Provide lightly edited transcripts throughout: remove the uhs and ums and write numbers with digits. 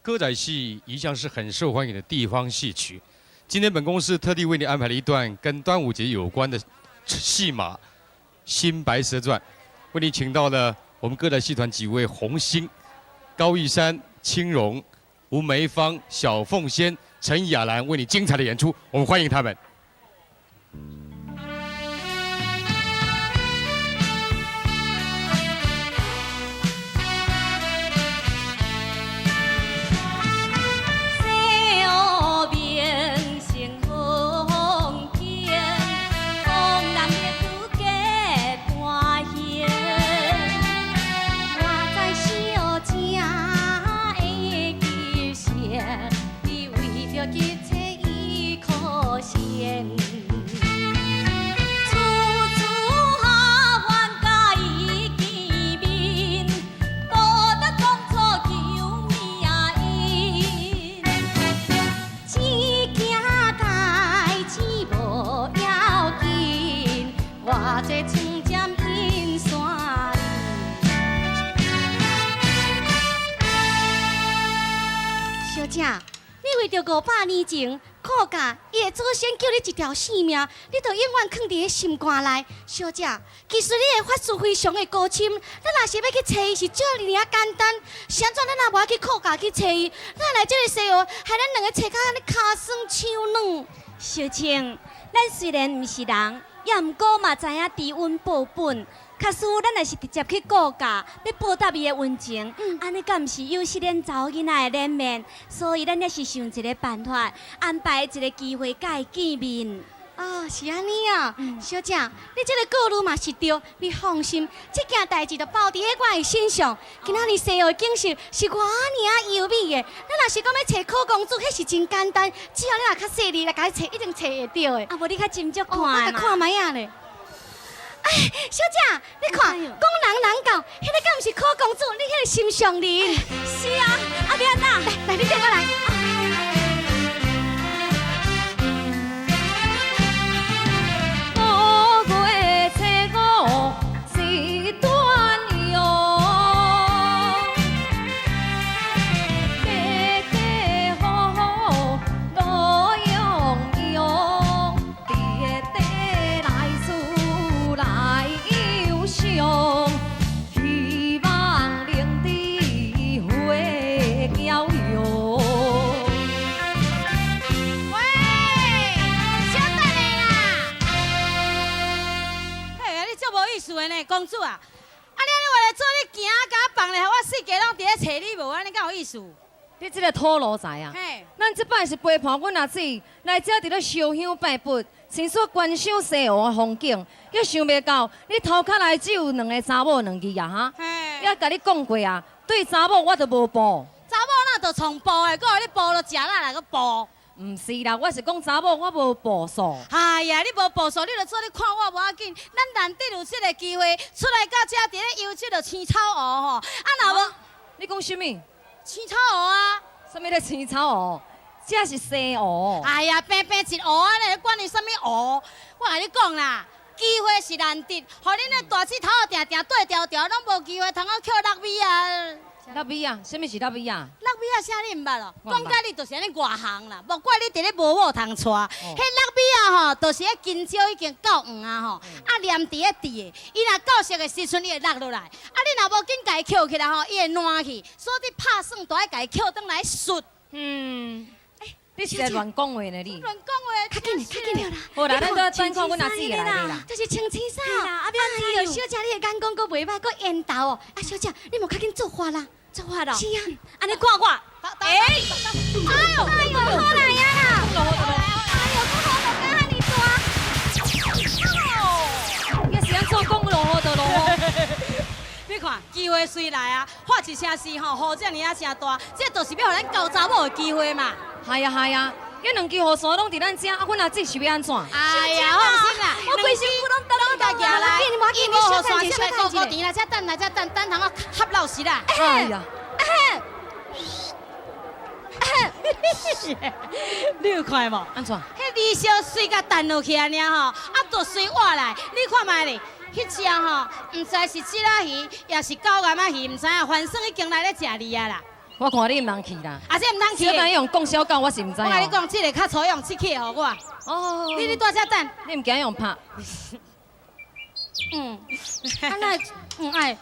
歌仔戏一向是很受欢迎的地方戏曲。今天本公司特地为你安排了一段跟端午节有关的戏码《新白蛇传》，为你请到了我们歌仔戏团几位红星：高玉山、青荣、吴梅芳、小凤仙、陈雅兰，为你精彩的演出，我们欢迎他们。 小姐，你为着500年前苦嫁，伊的祖先救你一条性命，你着永远藏伫个心肝内。小姐，其实你的法术非常的高深，咱若是要去找伊是这尔简单，是安怎咱若无去苦嫁去找伊？咱来这个西河，害咱两个找到安尼骹酸手软。小青，咱虽然毋是人，也毋过嘛知影知恩报本。 假使咱若是直接去告假，要报答伊的恩情，安尼敢毋是有失咱查某囡仔的脸面？所以咱也是想一个办法，安排一个机会甲伊见面。哦，是安尼啊，小姐，你这个顾虑嘛是对，你放心，这件代志就包伫喺我的身上。今仔日西河的景色是偌尔优美的，咱若是讲要找苦公主，迄是真简单，只要你若较细腻来甲伊找，一定找会到的。啊，无你较斟酌看我嘛。甲看卖啊咧。 哎，小姐，你看，讲人人教，迄个敢毋是苦公主？你迄个心上人。是啊，啊要安怎？来，你跟我来。5月初5是端午，家家户户乐融融，地地来厝来游赏，希望能地花娇容。喂，小等下啦！嘿，你足无意思的呢，公主啊！啊，你为了做你行甲放咧，我世界拢伫咧找你无，安尼敢有意思？你这个土路仔啊！嘿，咱这摆是陪伴阮阿姊来这伫咧烧香拜佛，亲属观赏西湖的风景。又想袂到，你头壳内只有2个查某2字啊哈！嘿，也甲你讲过啊，对查某我都无报。查某哪着重报的，搁有你报了食啦来个报。毋是啦，我是讲查某我无步数。哎呀，你无步数，你着做你看我无要紧。咱难得有这个机会出来到这伫咧游这个青草湖吼，啊若无你讲什么？青草湖啊？什么咧青草湖？这是西湖。哎呀，平平一湖啊，你管你什么湖？我甲你讲啦，机会是难得，互恁那大舌头定定对调调，拢无机会通我捡落米啊！腊米啊？什么是腊米啊？落米啊，啥你毋捌咯？我毋捌讲甲你就是安尼外行啦，莫怪你伫咧无某通娶。迄落米啊吼，就是迄金蕉已经到黄啊吼，啊黏伫咧地的，伊若到熟的时阵，伊会落落来。啊，你若无紧家己捡起来吼，伊会烂去，所以你拍算都爱家己捡倒来顺。你是在乱讲话呢你？乱讲话，较紧嘞，较紧嘞啦。好啦，咱都等看阮阿姊的来啦。这是青青纱。啊，不哎呦，小姐，你的眼光阁袂歹，阁缘投哦。啊，小姐，你莫较紧做法啦。做法咯。是啊。安尼看我。哎呦，哎呦，好来呀啦！哎呦，这好大敢尼大。也是安怎讲落雨就落雨。你看，机会随来啊！发一声诗吼，雨这尔啊声大，这就是要互咱交查某的机会嘛。系呀系呀，迄2支雨伞拢伫咱遮，啊，阮阿姊是要安怎？哎呀，放心啦，我规身躯拢拢家己来，你无紧伊无雨伞，小等一下先来高高甜啦，再等来，再等通我合老实啦。哎呀，你有看无？安怎？迄离烧水甲弹落去安尼吼，啊，都水活来，你看卖咧。迄只吼，毋知是鲫仔鱼，也是高岩仔鱼，毋知影，反正已经来咧食你啊啦。我看你唔通去啦。啊，这唔通去小的。等用供销教，我是唔知哦。我甲你讲，这个较粗用切去互我。哦，你在遮等。你唔惊用拍？安那哎，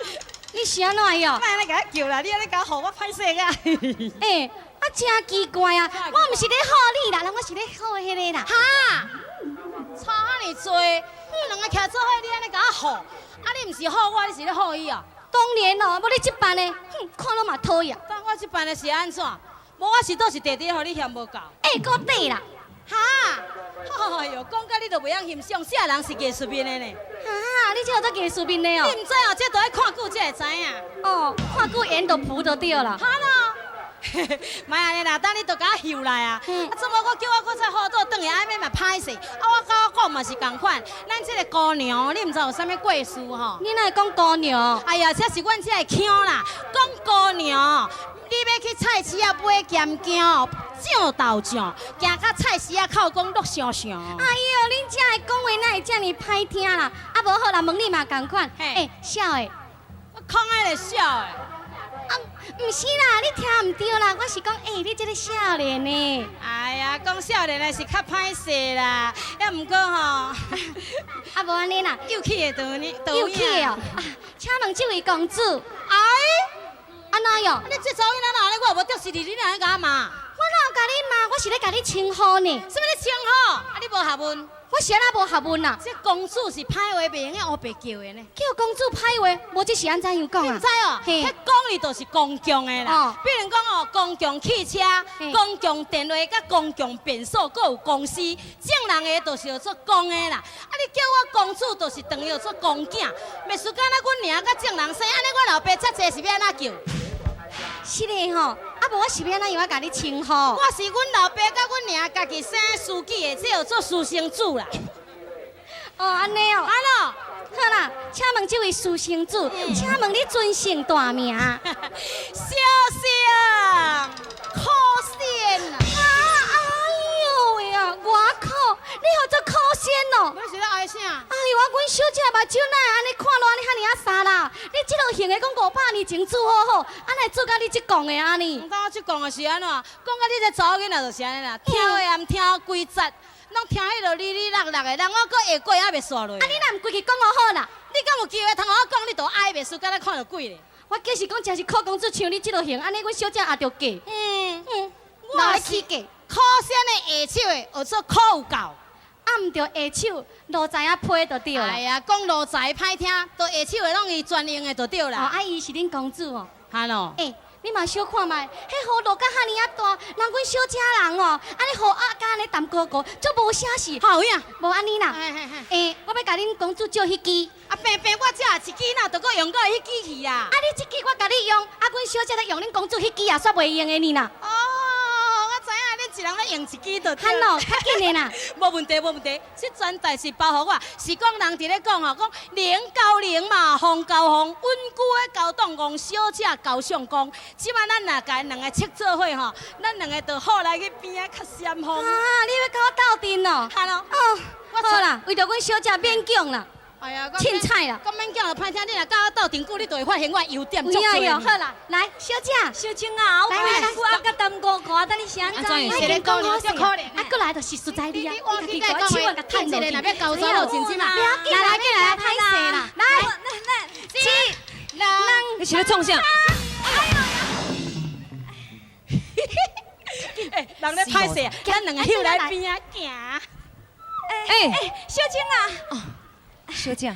你是安怎哟？莫安尼甲我叫啦，你安尼甲我互我歹势啊！啊，真奇怪啊！我毋是咧好你啦，我是咧好迄个啦。哈，差遐尼多，两个徛做伙，你安尼甲我互，啊，你毋是好我，你是咧好伊哦。当然咯，无你这办呢，看了嘛讨厌。但我即办的是安怎？无我是倒是地地互你嫌无够。搁底啦。哈，哎哟，讲甲你都袂晓欣赏，啥人是艺术面的呢？啊，你这有做艺术面的哦？你毋知哦，这都要看久才会知影。哦，看久缘就浮就对啦。哈咯。莫安尼啦，等你都甲我休来啊！怎么我叫我再好倒转去，安尼嘛歹势。啊，我甲我讲嘛是共款，咱这个姑娘，你毋知有啥物过事吼？你哪会讲姑娘？哎呀，这是阮这个腔啦，讲姑娘，你要去菜市啊买咸姜、酱豆酱，行到菜市啊口讲落想想。哎呦，恁这的讲话哪会这么歹听啦？啊，无好啦，问你嘛共款。小的。我空爱咧笑的。啊，毋是啦，你听唔对啦，我是讲，你这个少年呢。哎呀，讲少年的是较歹势啦，也毋过吼，啊，无安尼啦，又气的倒呢，又气哦。请问这位公主，哎，安怎哟？你这查某囡仔哪安尼，我无得势你，你哪安尼甲我骂？我哪有甲你骂？我是咧甲你称呼呢。什么你称呼？啊，你无学问？我是安那无学问啦。这公主是歹话袂用的，黑白叫的呢。叫公主歹话，无这是安怎样讲啊？你知哦，迄讲哩就是公共的啦。比如讲哦，公共汽车、公共电话、甲公共便所，搁有公司，正人的就是要做公的啦。啊，你叫我公主，就是等于要做公囝。袂输敢若阮娘甲正人生，安尼我老爸遮济是要安怎叫？是的吼，啊无我是要安怎样甲你称呼？我是阮老爸甲阮娘家己生书记的，这叫做私生子啦。哦，安尼哦。安咯。好啦，请问这位私生子，请问你尊姓大名？小生可怜啊！哎呦喂啊，外口你好做可怜哦！你是咧爱啥？哎呦，阮小姐目睭哪会安尼看落安尼遐尔啊沙啦？你这落型的讲500年前煮好好，安尼煮甲你这讲的安尼？唔当我即讲的是安怎？讲到你这查某囡仔就是安尼啦，听话也毋听规则，拢听迄落哩哩落落的，人我搁下过还袂煞落。啊，你若毋规矩讲我好啦？你敢有机会通我讲，你都爱袂输，敢若看到鬼咧？我计是讲真是靠公主像你这落型，安尼阮小姐也着嫁。我去嫁。可惜的下手的，学做可有够。啊，毋着下手，路知影批就对啦。哎呀，讲路财歹听，都下手的拢伊专用的就对啦。哦，啊，伊是恁公主哦。哈咯。你嘛小看觅，迄雨落甲遐尼啊大，人阮小姐人哦，安尼雨啊甲安尼淡高高，足无啥事。好呀，无安尼啦。我要甲恁公主借迄支。啊，平平我这一支呐，都搁用到迄支去啊。啊，你这支我甲你用，啊，阮小姐咧用恁公主迄支也煞袂用的呢啦。哦，我知影，恁一人咧用一支就对。喊咯，较紧的啦。无问题，无问题。这全代志包互我，是讲人伫咧讲吼，讲零交零嘛，风交风，稳固的交通公，小姐交上公。即摆咱若甲两个切做伙吼，咱两个就好来去边仔较闪风。啊，你要甲我斗阵哦？哈咯。哦，好啦，为着阮小姐免讲啦。哎呀，凊彩啦。讲免讲就歹听，你若甲我斗阵久，你就会发现我优点足多。好啦，来，小姐，小青啊，我啊甲淡薄看，等你是安怎？是咧讲你足可怜。啊，过来就是实在你啊，我去甲手啊，甲趁一个，若要交查某真真嘛。来，歹势啦，来，你是咧创啥？人咧歹势，咱两个休来边仔行。小青啊，小姐，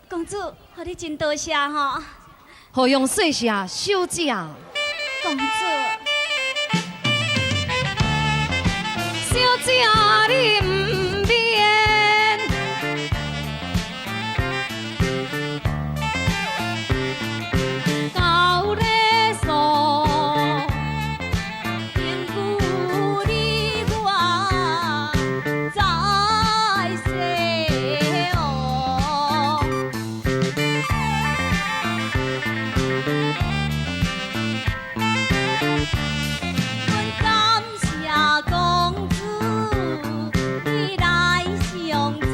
公主，互你真多谢吼，何用细下小姐？公主。小姐你唔免，高咧说，因故你我在世哦。阮感谢公主你来相助，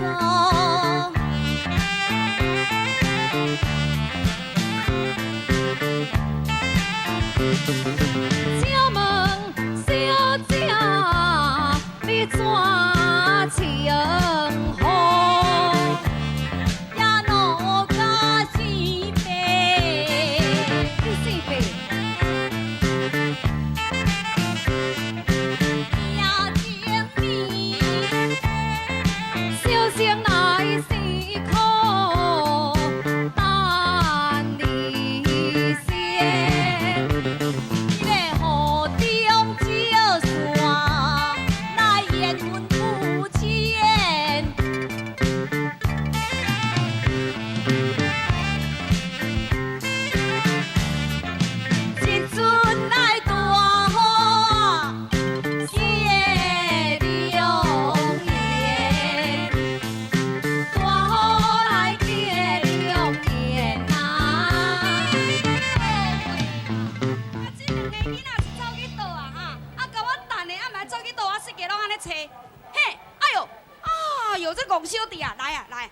找，嘿，哎呦，这戆小弟啊，来啊来，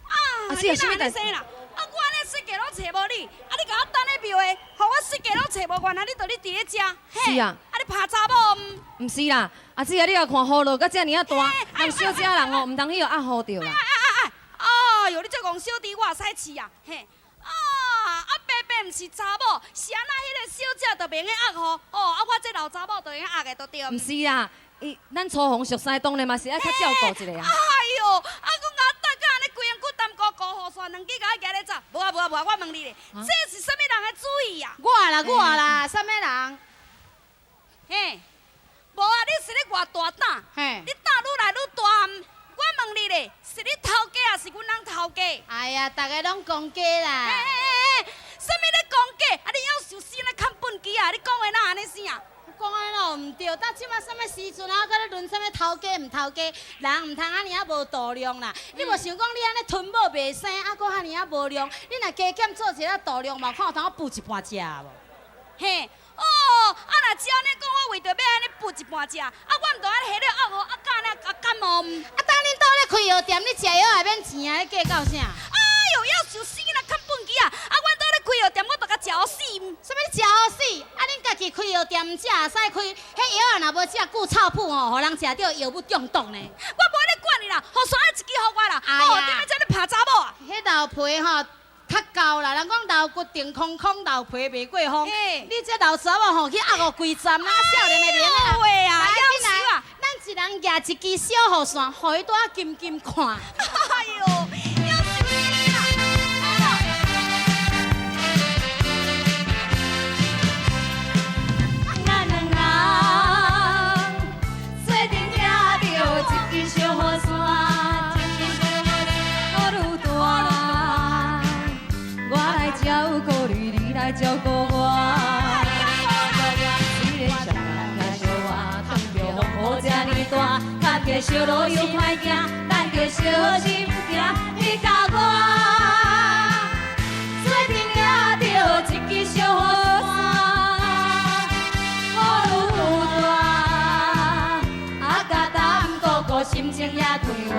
啊是啊你什么代志哪安尼说啦？我安尼设计拢找无你，你甲我等咧庙的，互我设计拢找无，原来你伫咧伫咧遮，嘿，是啊你拍查某毋？毋是啦，阿姊啊，你也看雨落甲遮尔啊大，人小姐人哦，毋通去哦压雨着啦。哎呦，你这戆小弟我会使饲啊，嘿，白白毋是查某，是安那迄个小姐就免去压雨，我这老查某就用压的都对。毋是啦，咱初逢熟悉，当然嘛是爱较照顾一下啊。哎呦，我甲大家安尼规身骨淡高高雨伞，两支甲我行咧走。无啊，我问你咧，这是什么人的主意啊？我啦，什么人？嘿，无啊，你是咧偌大胆？嘿你胆愈来愈大。我问你咧，是你头家还是阮人头家？哎呀，大家拢讲假啦。什么咧讲假？你要受死咧看本机啊！你讲的哪安尼啥？讲安那唔对，到即马什么时阵啊？搁咧论什么头家唔头家？人唔通安尼啊无度量啦！你无想讲你安尼吞某袂生，啊搁安尼啊无量？你若加减做一个度量嘛，看有通我补一半食无？嘿，若照你讲，我为着要安尼补一半食，我唔着安尼下了压雨，干安尼感冒。当恁兜咧开药店，你食药也免钱啊！你计到啥？哎呦，要受死啦！看本机啊！阮倒咧开药店，我着甲食死。什么食好死？恁家己开药店，唔食也使开。迄药啊，若无食久臭铺吼，互人食着药物中毒呢。我无咧管你啦，雨伞一支互我啦。哎呀点解这咧拍查某啊？迄老皮吼。较厚啦，人讲老骨顶空空，老皮袂过风。你这老查某吼去压五规站啊，少年的面啊！喂啊，来，要死啊！咱一人举一支小雨伞，互伊带金金看。哎呦，要死你啦！咱两人做阵抓着一支小雨伞，雨愈大。我来照顾你，你来照顾我。虽然双人也相活，通着风雨这呢大，踏着小路又歹行，咱着小心行。你甲我做阵抓着一支小雨伞，雨愈大，甲担顾顾心情也对我。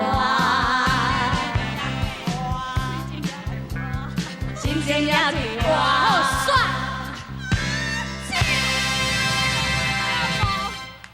心情也对我。